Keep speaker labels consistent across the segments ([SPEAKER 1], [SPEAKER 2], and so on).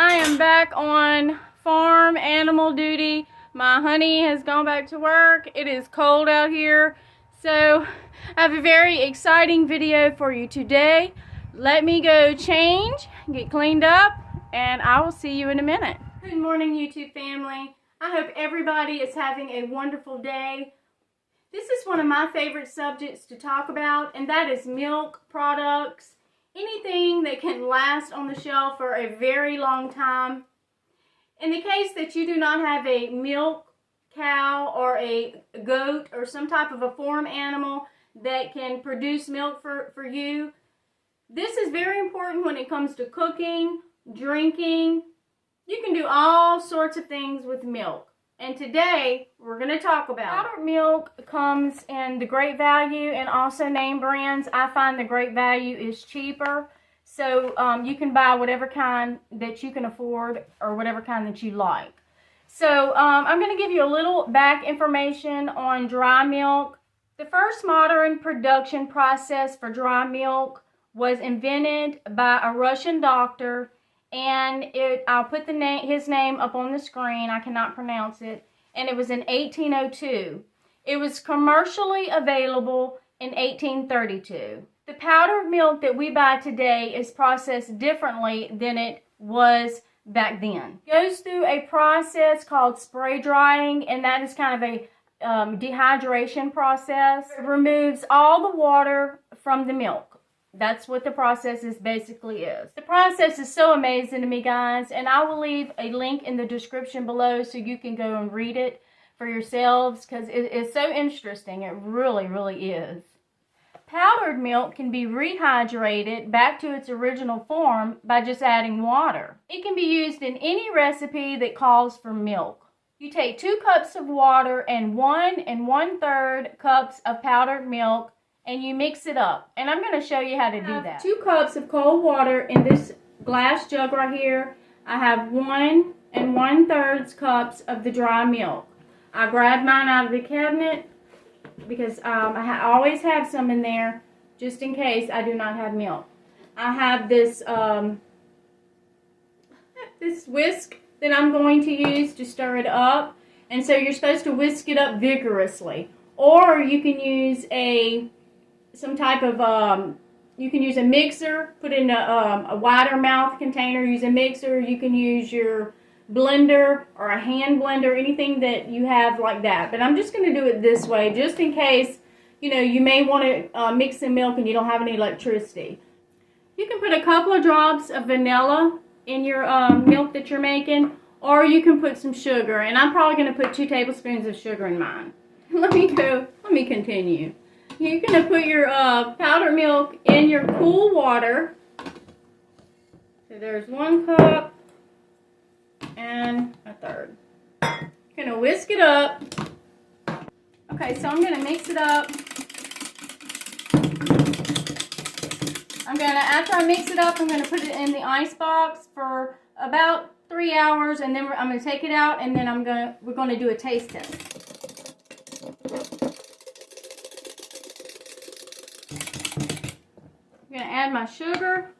[SPEAKER 1] I am back on farm animal duty. My honey has gone back to work. It is cold out here, so I have a very exciting video for you today. Let me go change, get cleaned up, and I will see you in a minute. Good morning, YouTube family. I hope everybody is having a wonderful day. This is one of my favorite subjects to talk about, and that is milk products. Anything that can last on the shelf for a very long time. In the case that you do not have a milk cow or a goat or some type of a farm animal that can produce milk for you, this is very important when it comes to cooking, drinking. You can do all sorts of things with milk. And today, we're going to talk about powdered milk. Comes in the Great Value and also name brands. I find the Great Value is cheaper. So you can buy whatever kind that you can afford or whatever kind that you like. So I'm going to give you a little back information on dry milk. The first modern production process for dry milk was invented by a Russian doctor. And I'll put his name up on the screen. I cannot pronounce it. And it was in 1802. It was commercially available in 1832. The powdered milk that we buy today is processed differently than it was back then. It goes through a process called spray drying, and that is kind of a dehydration process. It removes all the water from the milk. That's what the process basically is. The process is so amazing to me, guys, and I will leave a link in the description below so you can go and read it for yourselves because it is so interesting. It really, really is. Powdered milk can be rehydrated back to its original form by just adding water. It can be used in any recipe that calls for milk. You take 2 cups of water and 1 1/3 cups of powdered milk, and you mix it up. And I'm going to show you how to do that. 2 cups of cold water in this glass jug right here. I have 1 1/3 cups of the dry milk. I grabbed mine out of the cabinet because I always have some in there just in case I do not have milk. I have this this whisk that I'm going to use to stir it up. And so you're supposed to whisk it up vigorously. Or you can use some type of, you can use a mixer, put in a wider mouth container, use a mixer. You can use your blender or a hand blender, anything that you have like that. But I'm just going to do it this way, just in case, you know, you may want to mix some milk and you don't have any electricity. You can put a couple of drops of vanilla in your milk that you're making, or you can put some sugar. And I'm probably going to put 2 tablespoons of sugar in mine. Let me continue. You're going to put your powdered milk in your cool water. So there's 1 cup and 1/3. You're going to whisk it up. Okay, so I'm going to mix it up. After I mix it up, I'm going to put it in the ice box for about 3 hours, and then I'm going to take it out, and then we're going to do a taste test. I'm going to add my sugar.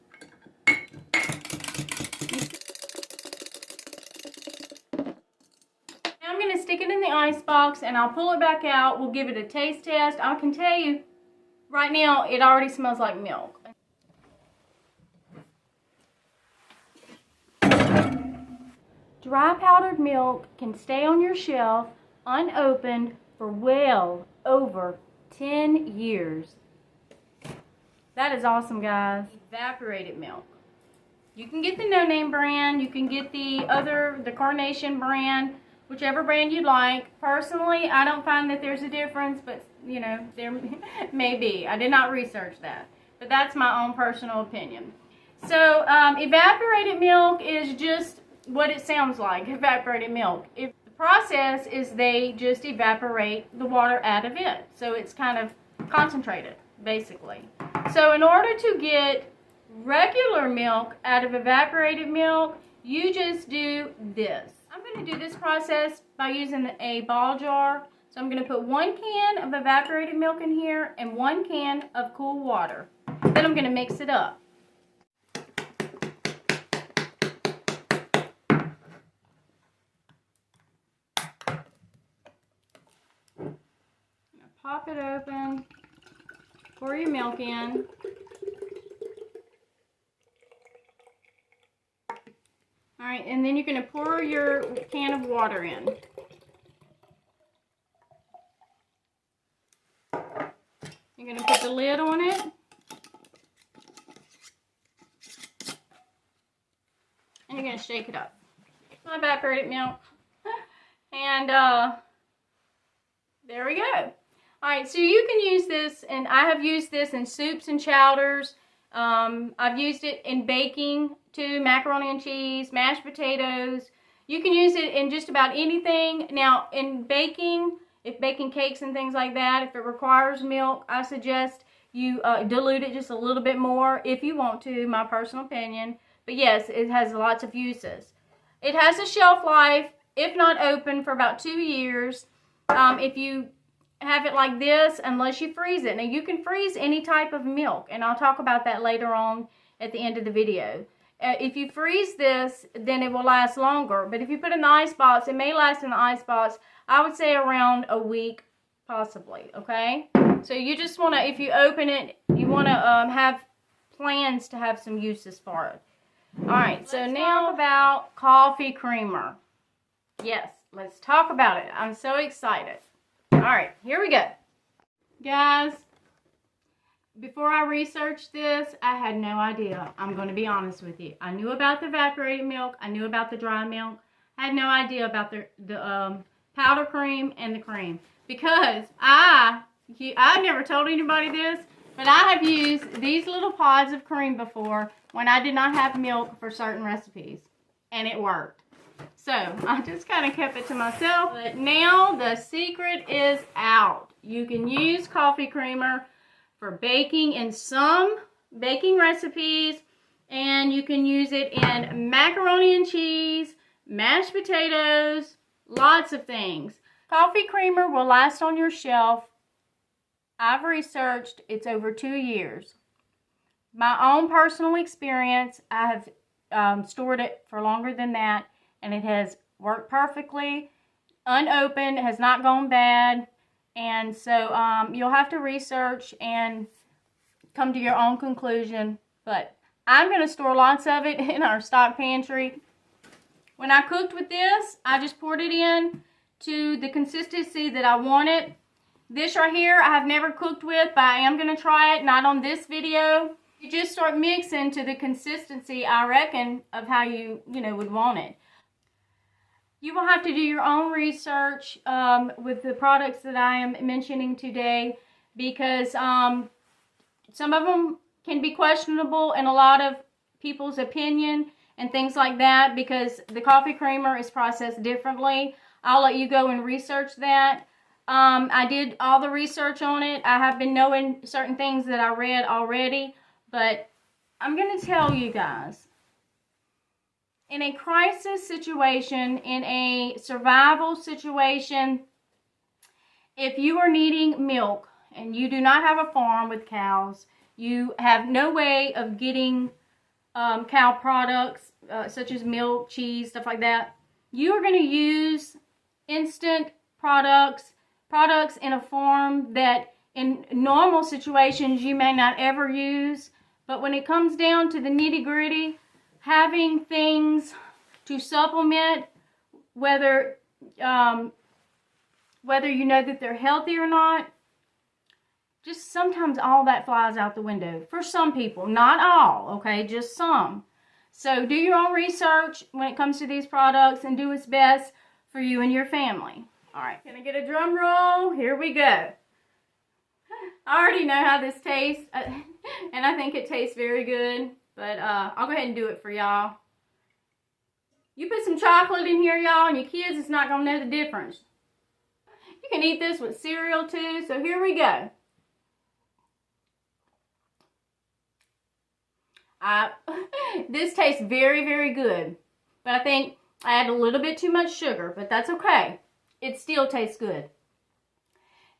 [SPEAKER 1] Now I'm going to stick it in the ice box and I'll pull it back out. We'll give it a taste test. I can tell you right now it already smells like milk. Dry powdered milk can stay on your shelf unopened for well over 10 years. That is awesome, guys. Evaporated milk. You can get the no-name brand. You can get the Carnation brand, whichever brand you like. Personally, I don't find that there's a difference, but, you know, there may be. I did not research that, but that's my own personal opinion. So, evaporated milk is just what it sounds like, evaporated milk. The process is they just evaporate the water out of it. So it's kind of concentrated, basically. So in order to get regular milk out of evaporated milk, you just do this. I'm going to do this process by using a ball jar. So I'm going to put 1 can of evaporated milk in here and 1 can of cool water. Then I'm going to mix it up. pop it open, pour your milk in. All right, and then you're going to pour your can of water in. You're going to put the lid on it. And you're going to shake it up. My evaporated milk. And there we go. Alright, so you can use this, and I have used this in soups and chowders. I've used it in baking too, macaroni and cheese, mashed potatoes. You can use it in just about anything. Now, in baking, if baking cakes and things like that, if it requires milk, I suggest you dilute it just a little bit more if you want to, my personal opinion. But yes, it has lots of uses. It has a shelf life, if not open, for about 2 years. If you have it like this, unless you freeze it. Now, you can freeze any type of milk, and I'll talk about that later on at the end of the video. If you freeze this, then it will last longer. But if you put it in the ice box, it may last in the ice box, I would say around a week, possibly, okay? So you just want to, if you open it, you want to have plans to have some uses for it. Alright, so now about coffee creamer. Yes, let's talk about it. I'm so excited. Alright, here we go. Guys, before I researched this, I had no idea. I'm going to be honest with you. I knew about the evaporated milk. I knew about the dry milk. I had no idea about the powder cream and the cream. Because I never told anybody this, but I have used these little pods of cream before when I did not have milk for certain recipes. And it worked. So, I just kind of kept it to myself. But now, the secret is out. You can use coffee creamer for baking in some baking recipes. And you can use it in macaroni and cheese, mashed potatoes, lots of things. Coffee creamer will last on your shelf. I've researched, it's over 2 years. My own personal experience, I have stored it for longer than that, and it has worked perfectly, unopened, has not gone bad, and so you'll have to research and come to your own conclusion, but I'm going to store lots of it in our stock pantry. When I cooked with this, I just poured it in to the consistency that I wanted. This right here, I have never cooked with, but I am going to try it, not on this video. You just start mixing to the consistency, I reckon, of how you would want it. You will have to do your own research with the products that I am mentioning today, because some of them can be questionable in a lot of people's opinion and things like that, because the coffee creamer is processed differently. I'll let you go and research that. I did all the research on it. I have been knowing certain things that I read already, but I'm going to tell you guys. In a crisis situation, in a survival situation, if you are needing milk and you do not have a farm with cows, you have no way of getting cow products such as milk, cheese, stuff like that, you are going to use instant products in a form that in normal situations you may not ever use. But when it comes down to the nitty-gritty, having things to supplement, whether you know that they're healthy or not, just sometimes all that flies out the window. For some people, not all, okay, just some. So do your own research when it comes to these products and do what's best for you and your family. All right, can I get a drum roll? Here we go. I already know how this tastes, and I think it tastes very good, but I'll go ahead and do it for y'all. You put some chocolate in here, y'all, and your kids is not going to know the difference. You can eat this with cereal, too, so here we go. This tastes very, very good, but I think I add a little bit too much sugar, but that's okay. It still tastes good.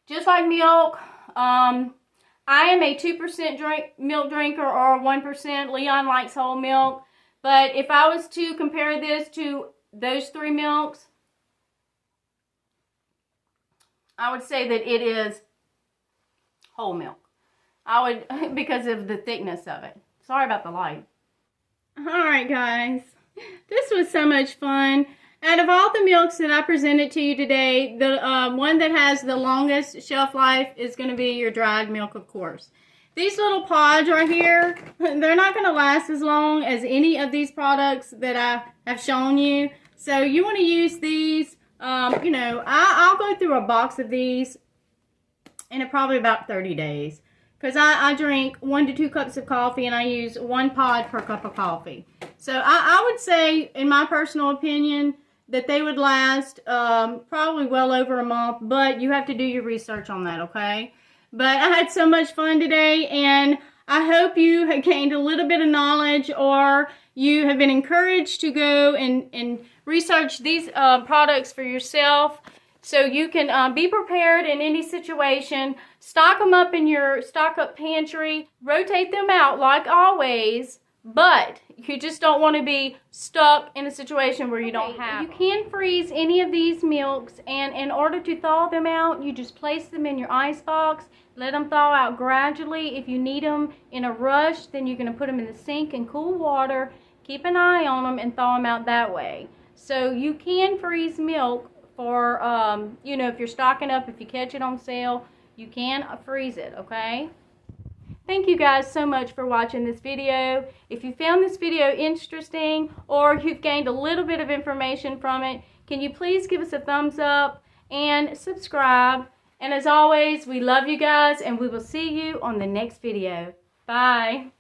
[SPEAKER 1] Just like milk, I am a 2% milk drinker or 1%. Leon likes whole milk. But if I was to compare this to those 3 milks, I would say that it is whole milk. I would, because of the thickness of it. Sorry about the light. Alright guys, this was so much fun. Out of all the milks that I presented to you today, the one that has the longest shelf life is going to be your dried milk, of course. These little pods right here, they're not going to last as long as any of these products that I have shown you. So you want to use these, you know, I'll go through a box of these in probably about 30 days. Because I drink 1 to 2 cups of coffee and I use 1 pod per cup of coffee. So I would say, in my personal opinion, that they would last probably well over a month. But you have to do your research on that, okay? But I had so much fun today, and I hope you have gained a little bit of knowledge, or you have been encouraged to go and research these products for yourself. So you can be prepared in any situation. Stock them up in your stock-up pantry. Rotate them out like always. But you just don't want to be stuck in a situation where you don't have them. You can freeze any of these milks. And in order to thaw them out, you just place them in your ice box. Let them thaw out gradually. If you need them in a rush, then you're going to put them in the sink in cool water. Keep an eye on them and thaw them out that way. So you can freeze milk. Or, you know, if you're stocking up, if you catch it on sale, you can freeze it, okay? Thank you guys so much for watching this video. If you found this video interesting or you've gained a little bit of information from it, can you please give us a thumbs up and subscribe? And as always, we love you guys, and we will see you on the next video. Bye.